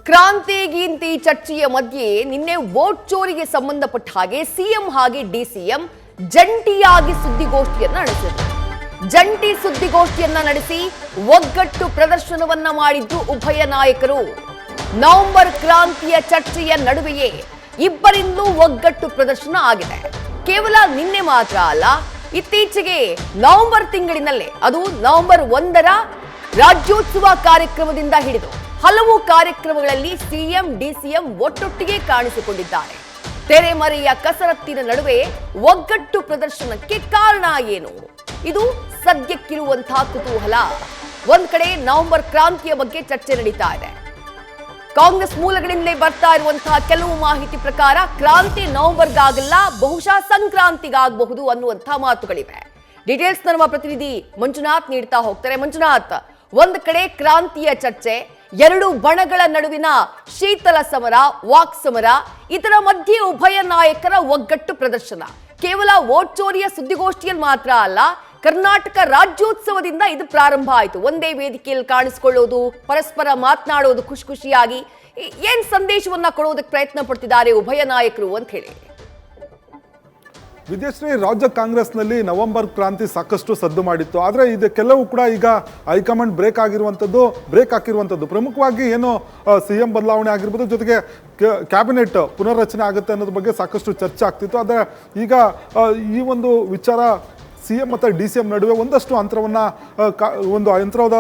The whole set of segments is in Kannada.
ಕ್ರಾಂತಿ ಚರ್ಚೆಯ ಮಧ್ಯೆ ನಿನ್ನೆ ವೋಟ್ ಚೋರಿಗೆ ಸಂಬಂಧಪಟ್ಟ ಹಾಗೆ ಸಿಎಂ ಹಾಗೆ ಡಿಸಿಎಂ ಜಂಟಿಯಾಗಿ ಸುದ್ದಿಗೋಷ್ಠಿಯನ್ನ ನಡೆಸಿದರು. ಜಂಟಿ ಸುದ್ದಿಗೋಷ್ಠಿಯನ್ನ ನಡೆಸಿ ಒಗ್ಗಟ್ಟು ಪ್ರದರ್ಶನವನ್ನ ಮಾಡಿದ್ದು ಉಭಯ ನಾಯಕರು. ನವೆಂಬರ್ ಕ್ರಾಂತಿಯ ಚರ್ಚೆಯ ನಡುವೆಯೇ ಇಬ್ಬರಿಂದಲೂ ಒಗ್ಗಟ್ಟು ಪ್ರದರ್ಶನ ಆಗಿದೆ. ಕೇವಲ ನಿನ್ನೆ ಮಾತ್ರ ಅಲ್ಲ, ಇತ್ತೀಚೆಗೆ ನವೆಂಬರ್ ತಿಂಗಳಿನಲ್ಲೇ, ಅದು ನವೆಂಬರ್ 1ರ ರಾಜ್ಯೋತ್ಸವ ಕಾರ್ಯಕ್ರಮದಿಂದ ಹಿಡಿದು ಹಲವು ಕಾರ್ಯಕ್ರಮಗಳಲ್ಲಿ ಸಿಎಂ ಡಿಸಿಎಂ ಒಟ್ಟೊಟ್ಟಿಗೆ ಕಾಣಿಸಿಕೊಂಡಿದ್ದಾರೆ. ತೆರೆಮರೆಯ ಕಸರತ್ತಿನ ನಡುವೆ ಒಗ್ಗಟ್ಟು ಪ್ರದರ್ಶನಕ್ಕೆ ಕಾರಣ ಏನು? ಇದು ಸದ್ಯಕ್ಕಿರುವಂತಹ ಕುತೂಹಲ. ಒಂದ್ ಕಡೆ ನವೆಂಬರ್ ಕ್ರಾಂತಿಯ ಬಗ್ಗೆ ಚರ್ಚೆ ನಡೀತಾ ಇದೆ. ಕಾಂಗ್ರೆಸ್ ಮೂಲಗಳಿಂದಲೇ ಬರ್ತಾ ಇರುವಂತಹ ಕೆಲವು ಮಾಹಿತಿ ಪ್ರಕಾರ ಕ್ರಾಂತಿ ನವೆಂಬರ್ಗಾಗಲ್ಲ, ಬಹುಶಃ ಸಂಕ್ರಾಂತಿಗಾಗಬಹುದು ಅನ್ನುವಂತಹ ಮಾತುಗಳಿವೆ. ಡೀಟೇಲ್ಸ್ ನಮ್ಮ ಪ್ರತಿನಿಧಿ ಮಂಜುನಾಥ್ ನೀಡ್ತಾ ಹೋಗ್ತಾರೆ. ಮಂಜುನಾಥ್, ಒಂದ್ ಕಡೆ ಕ್ರಾಂತಿಯ ಚರ್ಚೆ, ಎರಡು ಬಣಗಳ ನಡುವಿನ ಶೀತಲ ಸಮರ, ವಾಕ್ ಸಮರ, ಇದರ ಮಧ್ಯೆ ಉಭಯ ನಾಯಕರ ಒಗ್ಗಟ್ಟು ಪ್ರದರ್ಶನ. ಕೇವಲ ವೋಟ್ ಚೋರಿಯ ಸುದ್ದಿಗೋಷ್ಠಿಯಲ್ಲಿ ಮಾತ್ರ ಅಲ್ಲ, ಕರ್ನಾಟಕ ರಾಜ್ಯೋತ್ಸವದಿಂದ ಇದು ಪ್ರಾರಂಭ ಆಯಿತು. ಒಂದೇ ವೇದಿಕೆಯಲ್ಲಿ ಕಾಣಿಸಿಕೊಳ್ಳೋದು, ಪರಸ್ಪರ ಮಾತನಾಡೋದು, ಖುಷಿಯಾಗಿ ಏನ್ ಸಂದೇಶವನ್ನ ಕೊಡೋದಕ್ಕೆ ಪ್ರಯತ್ನ ಪಡ್ತಿದ್ದಾರೆ ಉಭಯ ನಾಯಕರು ಅಂತ ಹೇಳಿ. ವಿದ್ಯಾಶ್ರೀ, ರಾಜ್ಯ ಕಾಂಗ್ರೆಸ್ನಲ್ಲಿ ನವೆಂಬರ್ ಕ್ರಾಂತಿ ಸಾಕಷ್ಟು ಸದ್ದು ಮಾಡಿತ್ತು. ಆದರೆ ಇದು ಕೆಲವು ಕೂಡ ಈಗ ಹೈಕಮಾಂಡ್ ಬ್ರೇಕ್ ಹಾಕಿರುವಂಥದ್ದು ಪ್ರಮುಖವಾಗಿ ಏನು ಸಿಎಂ ಬದಲಾವಣೆ ಆಗಿರ್ಬೋದು, ಜೊತೆಗೆ ಕ್ಯಾಬಿನೆಟ್ ಪುನರ್ರಚನೆ ಆಗುತ್ತೆ ಅನ್ನೋದ್ರ ಬಗ್ಗೆ ಸಾಕಷ್ಟು ಚರ್ಚೆ ಆಗ್ತಿತ್ತು. ಆದರೆ ಈಗ ಈ ಒಂದು ವಿಚಾರ ಸಿಎಂ ಮತ್ತು ಡಿಸಿಎಂ ನಡುವೆ ಒಂದಷ್ಟು ಅಂತರದ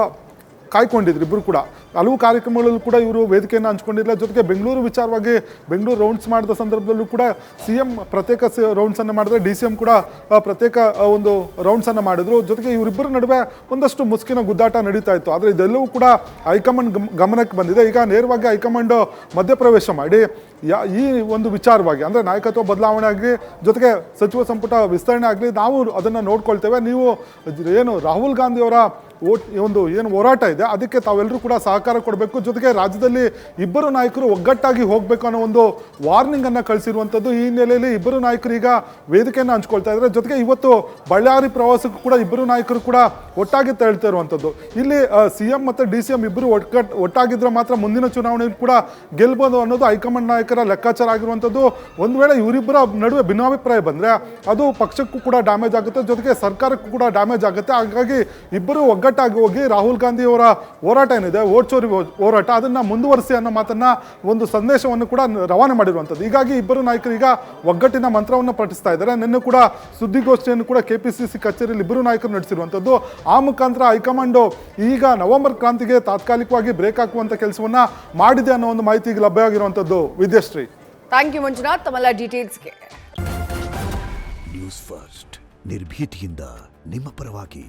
ಕಾಯ್ಕೊಂಡಿದ್ರು ಇಬ್ಬರು ಕೂಡ. ಹಲವು ಕಾರ್ಯಕ್ರಮಗಳಲ್ಲೂ ಕೂಡ ಇವರು ವೇದಿಕೆಯನ್ನು ಹಂಚ್ಕೊಂಡಿಲ್ಲ. ಜೊತೆಗೆ ಬೆಂಗಳೂರು ವಿಚಾರವಾಗಿ ಬೆಂಗಳೂರು ರೌಂಡ್ಸ್ ಮಾಡಿದ ಸಂದರ್ಭದಲ್ಲೂ ಕೂಡ ಸಿಎಂ ಪ್ರತ್ಯೇಕ ರೌಂಡ್ಸನ್ನು ಮಾಡಿದ್ರೆ, ಡಿಸಿಎಂ ಕೂಡ ಪ್ರತ್ಯೇಕ ಒಂದು ರೌಂಡ್ಸನ್ನು ಮಾಡಿದ್ರು. ಜೊತೆಗೆ ಇವರಿಬ್ಬರ ನಡುವೆ ಒಂದಷ್ಟು ಮುಸುಕಿನ ಗುದ್ದಾಟ ನಡೀತಾ ಇತ್ತು. ಆದರೆ ಇದೆಲ್ಲವೂ ಕೂಡ ಹೈಕಮಾಂಡ್ ಗಮನಕ್ಕೆ ಬಂದಿದೆ. ಈಗ ನೇರವಾಗಿ ಹೈಕಮಾಂಡ್ ಮಧ್ಯಪ್ರವೇಶ ಮಾಡಿ ಈ ಒಂದು ವಿಚಾರವಾಗಿ, ಅಂದರೆ ನಾಯಕತ್ವ ಬದಲಾವಣೆ ಆಗಲಿ, ಜೊತೆಗೆ ಸಚಿವ ಸಂಪುಟ ವಿಸ್ತರಣೆ ಆಗಲಿ, ನಾವು ಅದನ್ನು ನೋಡ್ಕೊಳ್ತೇವೆ. ನೀವು ಏನು ರಾಹುಲ್ ಗಾಂಧಿಯವರ ಏನು ಹೋರಾಟ ಇದೆ ಅದಕ್ಕೆ ತಾವೆಲ್ಲರೂ ಕೂಡ ಸಹಕಾರ ಕೊಡಬೇಕು, ಜೊತೆಗೆ ರಾಜ್ಯದಲ್ಲಿ ಇಬ್ಬರು ನಾಯಕರು ಒಗ್ಗಟ್ಟಾಗಿ ಹೋಗಬೇಕು ಅನ್ನೋ ಒಂದು ವಾರ್ನಿಂಗ್ ಅನ್ನು ಕಳಿಸಿರುವಂಥದ್ದು. ಈ ಹಿನ್ನೆಲೆಯಲ್ಲಿ ಇಬ್ಬರು ನಾಯಕರು ಈಗ ವೇದಿಕೆಯನ್ನು ಹಂಚ್ಕೊಳ್ತಾ ಇದ್ದಾರೆ. ಜೊತೆಗೆ ಇವತ್ತು ಬಳ್ಳಾರಿ ಪ್ರವಾಸಕ್ಕೂ ಕೂಡ ಇಬ್ಬರು ನಾಯಕರು ಕೂಡ ಒಟ್ಟಾಗಿ ತೆರಳ್ತಾ ಇರುವಂಥದ್ದು. ಇಲ್ಲಿ ಸಿಎಂ ಮತ್ತು ಡಿಸಿಎಂ ಇಬ್ಬರು ಒಟ್ಟಾಗಿದ್ರೆ ಮಾತ್ರ ಮುಂದಿನ ಚುನಾವಣೆಯಲ್ಲಿ ಕೂಡ ಗೆಲ್ಬೋದು ಅನ್ನೋದು ಹೈಕಮಾಂಡ್ ನಾಯಕರ ಲೆಕ್ಕಾಚಾರ ಆಗಿರುವಂಥದ್ದು. ಒಂದು ವೇಳೆ ಇವರಿಬ್ಬರ ನಡುವೆ ಭಿನ್ನಾಭಿಪ್ರಾಯ ಬಂದರೆ ಅದು ಪಕ್ಷಕ್ಕೂ ಕೂಡ ಡ್ಯಾಮೇಜ್ ಆಗುತ್ತೆ, ಜೊತೆಗೆ ಸರ್ಕಾರಕ್ಕೂ ಕೂಡ ಡ್ಯಾಮೇಜ್ ಆಗುತ್ತೆ. ಹಾಗಾಗಿ ಇಬ್ಬರು ಒಗ್ಗಟ್ಟಾಗಿ ಹೋಗಿ ರಾಹುಲ್ ಗಾಂಧಿ ಅವರ ಹೋರಾಟ ಏನಿದೆ, ವೋಟ್ ಚೋರಿ ಹೋರಾಟ, ಅದನ್ನು ಮುಂದುವರಿಸಿ ಅನ್ನೋ ಮಾತನ್ನ, ಒಂದು ಸಂದೇಶವನ್ನು ಕೂಡ ರವಾನೆ ಮಾಡಿರುವಂಥದ್ದು. ಹೀಗಾಗಿ ಇಬ್ಬರು ನಾಯಕರು ಈಗ ಒಗ್ಗಟ್ಟಿನ ಮಂತ್ರವನ್ನು ಪಠಿಸ್ತಾ ಇದ್ದಾರೆ. ನಿನ್ನೆ ಕೂಡ ಸುದ್ದಿಗೋಷ್ಠಿಯನ್ನು ಕೂಡ ಕೆಪಿಸಿಸಿ ಕಚೇರಿಯಲ್ಲಿ ಇಬ್ಬರು ನಾಯಕರು ನಡೆಸಿರುವಂಥದ್ದು. ಆ ಮುಖಾಂತರ ಹೈಕಮಾಂಡ್ ಈಗ ನವೆಂಬರ್ ಕ್ರಾಂತಿಗೆ ತಾತ್ಕಾಲಿಕವಾಗಿ ಬ್ರೇಕ್ ಹಾಕುವಂಥ ಕೆಲಸವನ್ನ ಮಾಡಿದೆ ಅನ್ನೋ ಒಂದು ಮಾಹಿತಿ ಈಗ ಲಭ್ಯ ಆಗಿರುವಂಥದ್ದು. ವಿದ್ಯಾಶ್ರೀ, ಥ್ಯಾಂಕ್ ಯು ಮಂಜುನಾಥ್, ತಮ್ಮೆಲ್ಲ ಡೀಟೇಲ್ಸ್ಗೆ. ನ್ಯೂಸ್ ಫಸ್ಟ್, ನಿರ್ಭೀತಿಯಿಂದ ನಿಮ್ಮ ಪರವಾಗಿ.